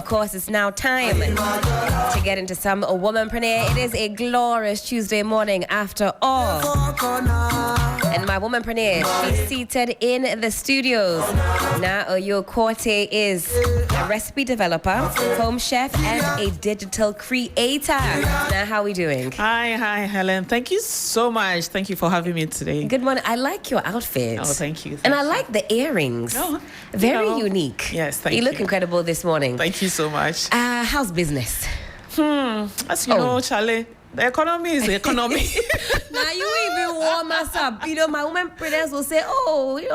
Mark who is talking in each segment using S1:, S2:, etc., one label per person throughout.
S1: course, it's now time to get into some womanpreneur. It is a glorious Tuesday morning after all. And my womanpreneur, she's seated in the studios. Naa Oyo Quartey is a recipe developer, home chef, and a digital creator. Now, how are we doing?
S2: Hi, Helen. Thank you so much. Thank you for having me today.
S1: Good morning. I like your outfit.
S2: Oh, thank you.
S1: And I like the earrings.
S2: Oh,
S1: very unique.
S2: Yes, thank you.
S1: You look incredible this morning.
S2: Thank you so much.
S1: How's business?
S2: As you know, Charlie, the economy is the economy.
S1: Now you even warm us up. You know, my womanpreneurs will say,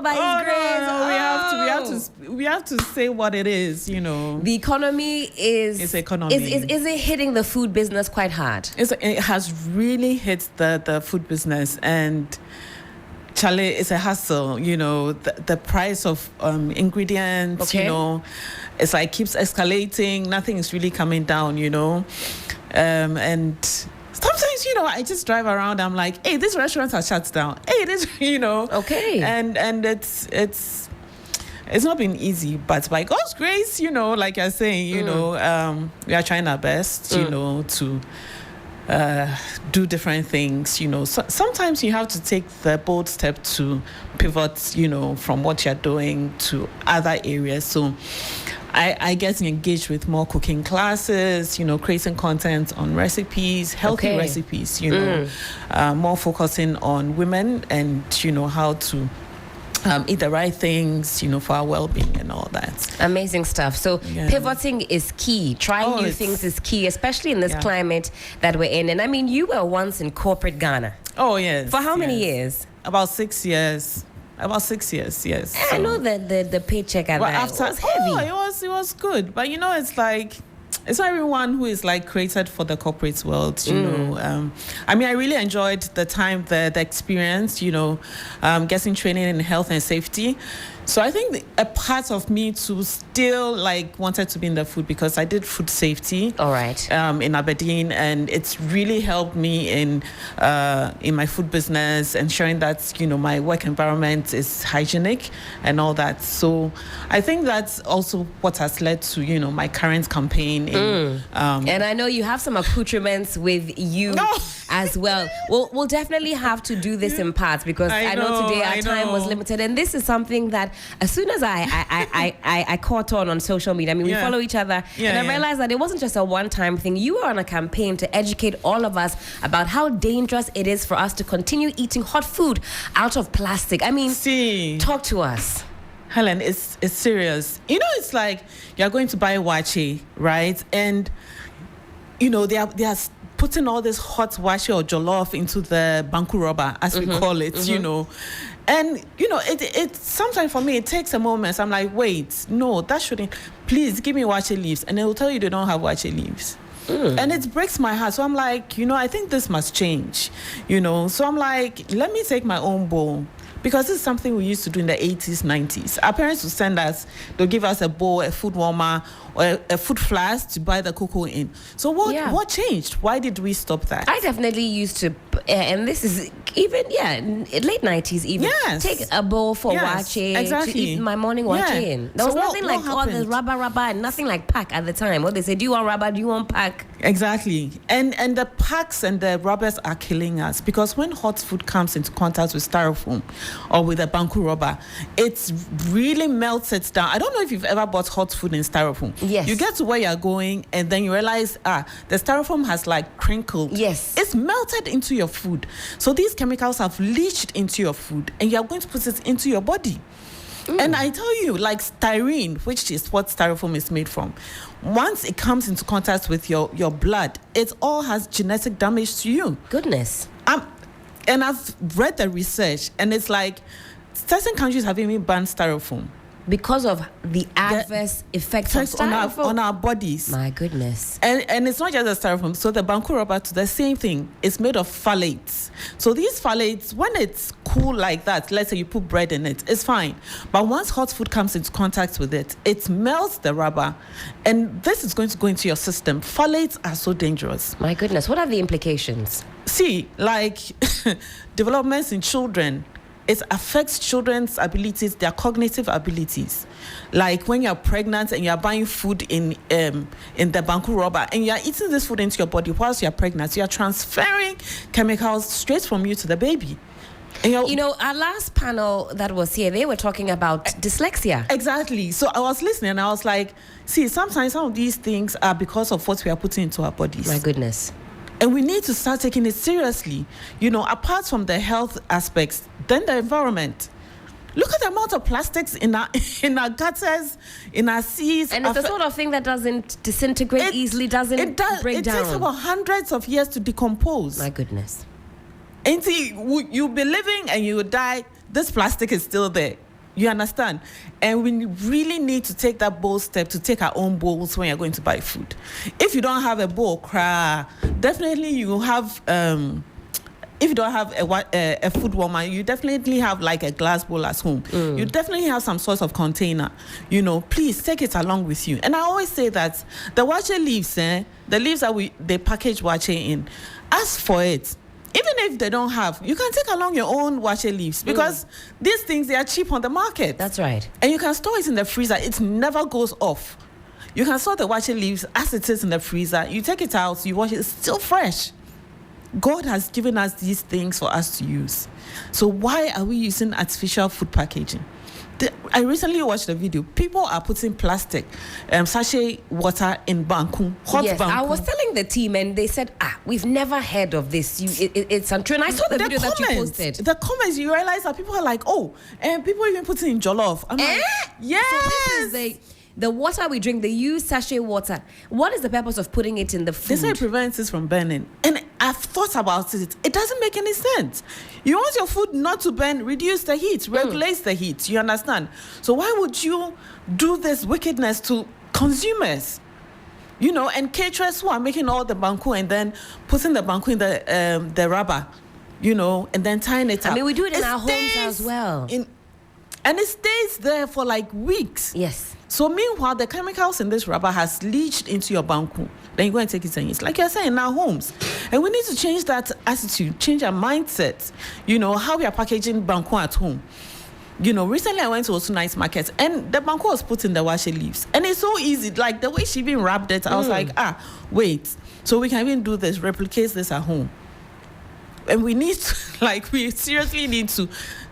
S1: by His grace.
S2: No, we have to say what it is. You know,
S1: the economy is.
S2: It's economy.
S1: Is it hitting the food business quite hard?
S2: It has really hit the food business, and Charlie, it's a hassle. You know, the price of ingredients.
S1: Okay.
S2: You know, it's like keeps escalating. Nothing is really coming down. You know, and sometimes, you know, I just drive around. I'm like, hey, these restaurants are shut down. Hey, this, you know.
S1: Okay.
S2: And it's not been easy, but by God's grace, you know, like you're saying, you know, we are trying our best, you know, to do different things. You know, sometimes you have to take the bold step to pivot, you know, from what you're doing to other areas. So I get engaged with more cooking classes, you know, creating content on recipes, healthy recipes, you know, more focusing on women and, you know, how to eat the right things, you know, for our well-being and all that.
S1: Amazing stuff. So pivoting is key. Trying new things is key, especially in this climate that we're in. And I mean, you were once in corporate Ghana.
S2: Oh, yes.
S1: For how many years?
S2: About 6 years. About 6 years, yes.
S1: So, I know that the paycheck at that was heavy.
S2: It was good. But, you know, it's like, it's not everyone who is like created for the corporate world, you know. I mean, I really enjoyed the time, the experience, you know, getting training in health and safety. So I think a part of me too still like wanted to be in the food because I did food safety.
S1: All right.
S2: In Aberdeen, and it's really helped me in my food business, ensuring that, you know, my work environment is hygienic and all that. So I think that's also what has led to, you know, my current campaign.
S1: And I know you have some accoutrements with you as well. We'll definitely have to do this in parts because I know today our time was limited, and this is something that as soon as I caught on social media, I mean, we follow each other, and I realized that it wasn't just a one-time thing. You were on a campaign to educate all of us about how dangerous it is for us to continue eating hot food out of plastic. I mean, talk to us.
S2: Helen, it's serious. You know, it's like you're going to buy wache, right? And, you know, they are putting all this hot wache or jollof into the banku rubber, as we call it, you know. And, you know, it sometimes for me, it takes a moment. I'm like, wait, no, that shouldn't. Please give me wache leaves. And they will tell you they don't have wache leaves. And it breaks my heart. So I'm like, you know, I think this must change, you know. So I'm like, let me take my own bowl. Because this is something we used to do in the 80s, 90s. Our parents would send us, they'll give us a bowl, a food warmer, or a food flask to buy the cocoa in. So what changed? Why did we stop that?
S1: I definitely used to, and this is even, late 90s even.
S2: Yes.
S1: Take a bowl for wache to eat my morning wache in. There was nothing like all this rubber, and nothing like pack at the time. What they say, do you want rubber, do you want pack?
S2: Exactly. And the packs and the rubbers are killing us because when hot food comes into contact with styrofoam or with a banku rubber, it really melts it down. I don't know if you've ever bought hot food in styrofoam.
S1: Yes.
S2: You get to where you're going and then you realize, the styrofoam has like crinkled.
S1: Yes.
S2: It's melted into your food. So these chemicals have leached into your food and you're going to put it into your body. And I tell you, like styrene, which is what styrofoam is made from, once it comes into contact with your blood, it all has genetic damage to you.
S1: Goodness.
S2: And I've read the research, and it's like certain countries have even banned styrofoam.
S1: Because of the adverse effects of styrofoam
S2: on our bodies.
S1: My goodness.
S2: And it's not just the styrofoam. So the banku rubber, the same thing. It's made of phthalates. So these phthalates, when it's cool like that, let's say you put bread in it, it's fine. But once hot food comes into contact with it, it melts the rubber. And this is going to go into your system. Phthalates are so dangerous.
S1: My goodness. What are the implications?
S2: See, like developments in children, it affects children's abilities, their cognitive abilities. Like when you're pregnant and you're buying food in the banku rubber and you're eating this food into your body whilst you're pregnant, you're transferring chemicals straight from you to the baby. And
S1: our last panel that was here, they were talking about dyslexia.
S2: Exactly. So I was listening and I was like, see, sometimes some of these things are because of what we are putting into our bodies.
S1: My goodness.
S2: And we need to start taking it seriously. Apart from the health aspects, then the environment. Look at the amount of plastics in our gutters, in our seas.
S1: And it's the sort of thing that doesn't disintegrate easily, doesn't break down.
S2: It takes about hundreds of years to decompose.
S1: My goodness.
S2: And see, you'll be living and you will die. This plastic is still there. You understand? And we really need to take that bold step to take our own bowls when you're going to buy food. If you don't have a bowl, definitely you will have... if you don't have a food warmer, you definitely have like a glass bowl at home. You definitely have some sort of container. Please take it along with you. And I always say that the wache leaves, the leaves that they package wache in, ask for it. Even if they don't have, you can take along your own wache leaves because these things, they are cheap on the market.
S1: That's right.
S2: And you can store it in the freezer. It never goes off. You can store the wache leaves as it is in the freezer. You take it out, you wash it, it's still fresh. God has given us these things for us to use. So why are we using artificial food packaging? I recently watched a video. People are putting plastic, sachet water in banku, hot banku.
S1: I was telling the team and they said, we've never heard of this. It's untrue. And I saw the video that you posted.
S2: The comments, you realize that people are like, and people even put it in jollof. I'm like, yes.
S1: So this is the water we drink, they use sachet water. What is the purpose of putting it in the food?
S2: They say it prevents it from burning. And I've thought about it. It doesn't make any sense. You want your food not to burn, reduce the heat, regulate the heat. You understand? So why would you do this wickedness to consumers? And caterers who are making all the banku and then putting the banku in the rubber, and then tying it up.
S1: I mean, we do it in our homes as well.
S2: And it stays there for like weeks.
S1: Yes.
S2: So meanwhile, the chemicals in this rubber has leached into your banku. Then you go and take it and it's like you're saying in our homes. And we need to change that attitude, change our mindset, how we are packaging banku at home. Recently I went to a nice market and the banku was put in the wache leaves. And it's so easy. Like the way she even wrapped it, I was like, wait. So we can even do this, replicate this at home. And we need to, we seriously need to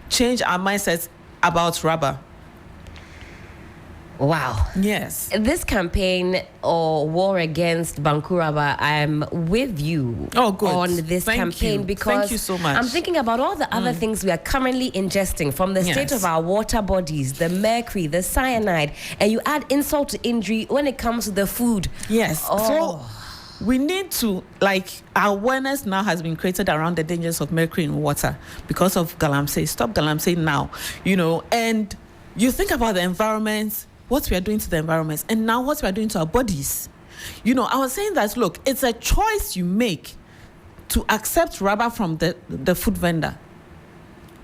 S2: change our mindsets about rubber.
S1: Wow.
S2: Yes.
S1: This campaign or war against banku rubber, I'm with you on this campaign because
S2: thank you so much.
S1: I'm thinking about all the other things we are currently ingesting from the state of our water bodies, the mercury, the cyanide, and you add insult to injury when it comes to the food.
S2: Yes. So we need to, awareness now has been created around the dangers of mercury in water because of galamsey. Stop galamsey now, and you think about the environment, what we are doing to the environment, and now what we are doing to our bodies. I was saying that, look, it's a choice you make to accept rubber from the food vendor.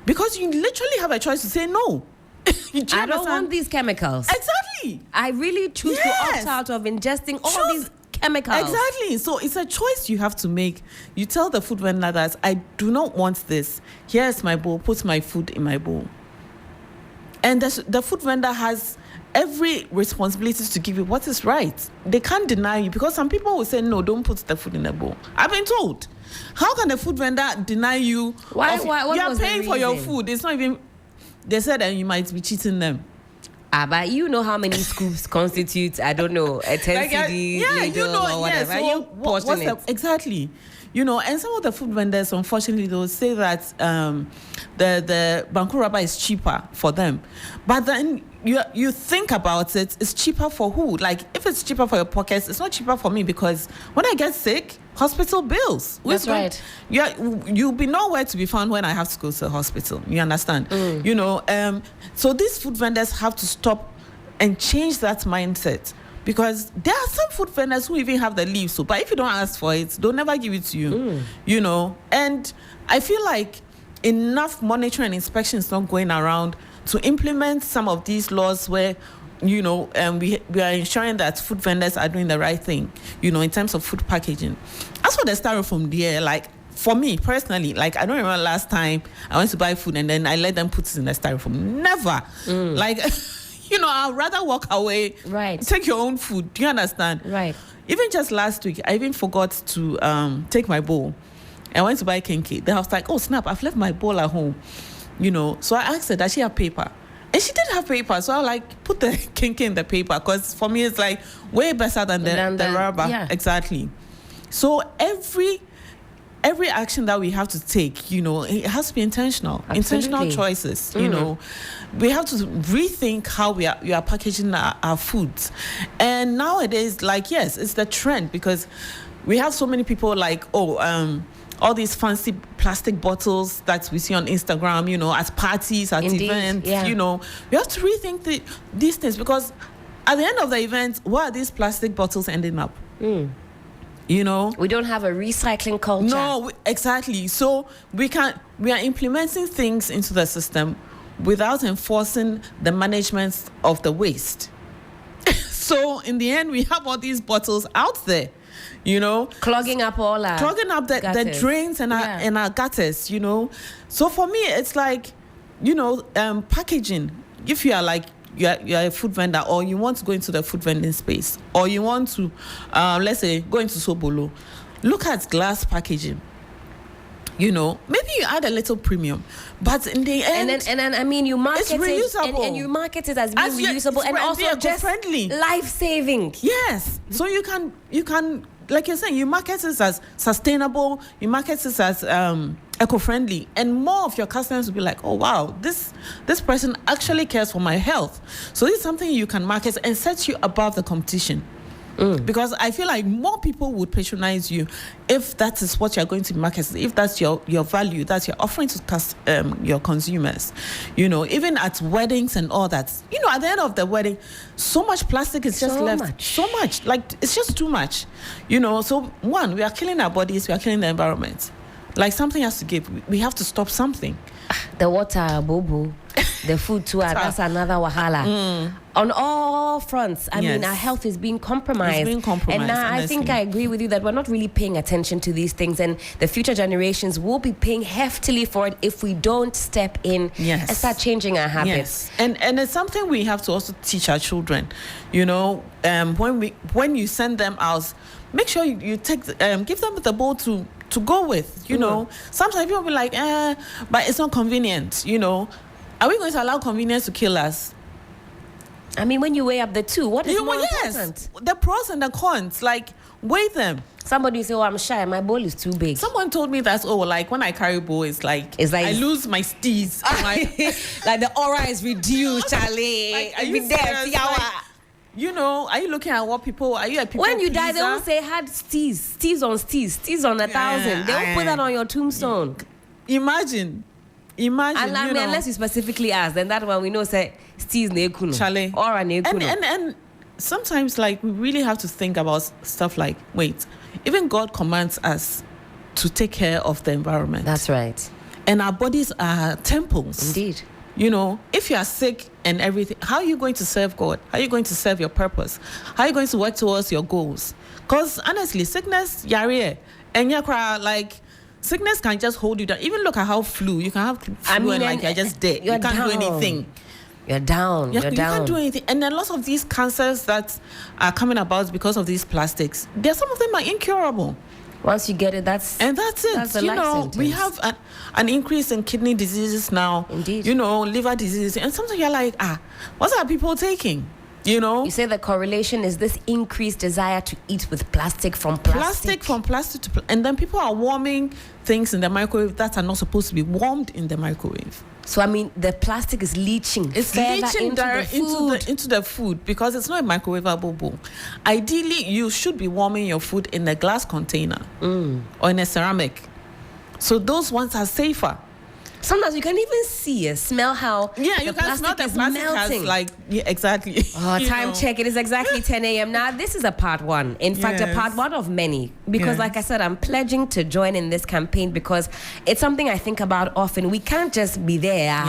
S2: Because you literally have a choice to say no.
S1: I don't want these chemicals.
S2: Exactly.
S1: I really choose to opt out of ingesting all these chemicals.
S2: Exactly. So it's a choice you have to make. You tell the food vendor that I do not want this. Here's my bowl. Put my food in my bowl. And the food vendor has every responsibility to give you what is right. They can't deny you because some people will say, no, don't put the food in the bowl. I've been told. How can the food vendor deny you?
S1: Why
S2: you are paying for your food. It's not even, they said that you might be cheating them.
S1: But you know how many scoops constitute, a 10 CD ladle or whatever.
S2: So
S1: you portion it.
S2: Exactly. And some of the food vendors, unfortunately, they'll say that the banku rubber is cheaper for them. But then you think about it, it's cheaper for who? If it's cheaper for your pockets, it's not cheaper for me because when I get sick, hospital bills.
S1: That's right.
S2: You'll be nowhere to be found when I have to go to the hospital. You understand? So these food vendors have to stop and change that mindset. Because there are some food vendors who even have the leaves, but if you don't ask for it, they'll never give it to you. And I feel like enough monitoring and inspection is not going around to implement some of these laws where, we are ensuring that food vendors are doing the right thing, in terms of food packaging. As for the styrofoam there, for me personally, like I don't remember last time I went to buy food and then I let them put it in the styrofoam. Never. Like, I'd rather walk away.
S1: Right.
S2: Take your own food. Do you understand?
S1: Right.
S2: Even just last week, I even forgot to take my bowl. I went to buy kinky. Then I was like, oh snap, I've left my bowl at home. So I asked her, does she have paper? And she did have paper. So I like put the kinky in the paper, because for me it's like way better than the rubber. Yeah. Exactly. So every action that we have to take, it has to be intentional. Absolutely. Intentional choices. We have to rethink how we are packaging our foods. And nowadays, like, yes, it's the trend, because we have so many people like, all these fancy plastic bottles that we see on Instagram, at parties, at events, we have to rethink these things, because at the end of the event, where are these plastic bottles ending up? We
S1: don't have a recycling culture.
S2: No, exactly. So we are implementing things into the system without enforcing the management of the waste. So in the end, we have all these bottles out there,
S1: clogging up
S2: the drains and our gutters. So for me, it's like, packaging. If you are like, you're a food vendor, or you want to go into the food vending space, or you want to, let's say, go into Sobolo, look at glass packaging. Maybe you add a little premium, but in the end,
S1: and then I mean, you market
S2: it's reusable.
S1: and you market it as being reusable and also just life-saving.
S2: Yes, so you can, like you're saying, you market it as sustainable, you market it as eco-friendly, and more of your customers will be like, oh wow, this person actually cares for my health. So this is something you can market and set you above the competition. Because I feel like more people would patronize you if that is what you're going to market, if that's your value that you're offering to your consumers. Even at weddings and all that. At the end of the wedding, so much plastic is just left. So much. Like, it's just too much. So one, we are killing our bodies, we are killing the environment. Like, something has to give. We have to stop something.
S1: The water, bobo. The food too, that's another wahala. On all fronts, I mean, our health is being compromised.
S2: It's being compromised.
S1: And I think I agree with you that we're not really paying attention to these things, and the future generations will be paying heftily for it if we don't step in and start changing our habits.
S2: Yes. And it's something we have to also teach our children. When you send them out, make sure you take give them the bowl to go with. Sometimes people will be like, but it's not convenient. Are we going to allow convenience to kill us?
S1: I mean, when you weigh up the two, what is more important?
S2: The pros and the cons, like, weigh them.
S1: Somebody say, I'm shy, my bowl is too big.
S2: Someone told me that, like, when I carry bowl, it's like I lose my steez.
S1: Like the aura is reduced, Charlie.
S2: Like, are you serious? Are you looking at what people, are you a people
S1: when you
S2: pleaser?
S1: die, they will say, had steez on 1,000. They will put that on your tombstone.
S2: Imagine.
S1: And I mean, unless you specifically ask, then that one we know say steez nekuno.
S2: Chale.
S1: Or a nekuno.
S2: And sometimes, like, we really have to think about stuff like, wait, even God commands us to take care of the environment.
S1: That's right.
S2: And our bodies are temples.
S1: Indeed.
S2: If you are sick and everything, how are you going to serve God? How are you going to serve your purpose? How are you going to work towards your goals? Because honestly, sickness, yare, and like, sickness can just hold you down. Even look at how you can have flu and like you're just dead. You can't do anything.
S1: You're down.
S2: You can't do anything. And then lots of these cancers that are coming about because of these plastics, some of them are incurable.
S1: Once you get it, that's it.
S2: That's the life sentence. We have an increase in kidney diseases now.
S1: Indeed.
S2: Liver diseases. And sometimes you're like, what are people taking? You say
S1: the correlation is this increased desire to eat with plastic from plastic.
S2: And then people are warming things in the microwave that are not supposed to be warmed in the microwave.
S1: So I mean, the plastic is leaching.
S2: It's leaching into the food because it's not a microwavable bowl. Ideally, you should be warming your food in a glass container or in a ceramic. So those ones are safer.
S1: Sometimes you can even see it, smell how
S2: you
S1: the
S2: can smell
S1: plastic
S2: the
S1: is
S2: plastic
S1: melting.
S2: has exactly.
S1: Time check. It is exactly 10 a.m. Now, this is a part one. In fact, a part one of many. Because like I said, I'm pledging to join in this campaign because it's something I think about often. We can't just be there.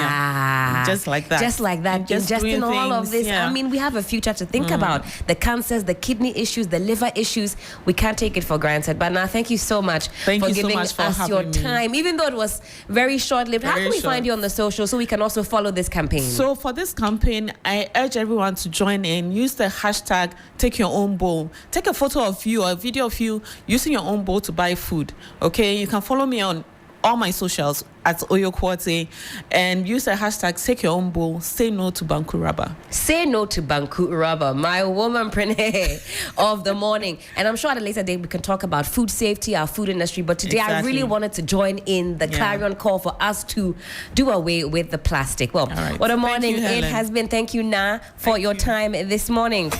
S2: Just like that.
S1: Just like that. Ingesting all of this. I mean, we have a future to think about. The cancers, the kidney issues, the liver issues. We can't take it for granted. But now, thank you so much for giving us your time. Even though it was very short-lived. How can we find you on the social so we can also follow this campaign?
S2: So for this campaign, I urge everyone to join in. Use the hashtag Take Your Own Bowl. Take a photo of you or a video of you using your own bowl to buy food. Okay, you can follow me on all my socials at Oyo Quartey and use the hashtag Take Your Own Bowl. Say no to Banku Rubber.
S1: Say no to Banku Rubber, my womanpreneur of the morning. And I'm sure at a later date we can talk about food safety, our food industry. But today I really wanted to join in the clarion call for us to do away with the plastic. Well, what a morning it has been. Thank you, Naa, for your time this morning.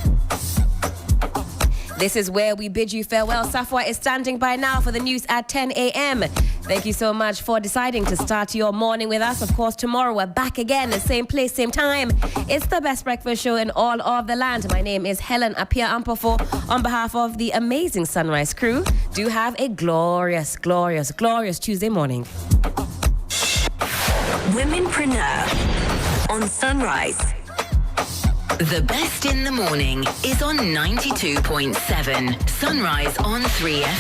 S1: This is where we bid you farewell. Safwa is standing by now for the news at 10 a.m. Thank you so much for deciding to start your morning with us. Of course, tomorrow we're back again, the same place, same time. It's the best breakfast show in all of the land. My name is Helen Appiah-Ampofo. On behalf of the amazing Sunrise crew, do have a glorious, glorious, glorious Tuesday morning.
S3: Womenpreneur on Sunrise. The best in the morning is on 92.7 Sunrise on 3FM.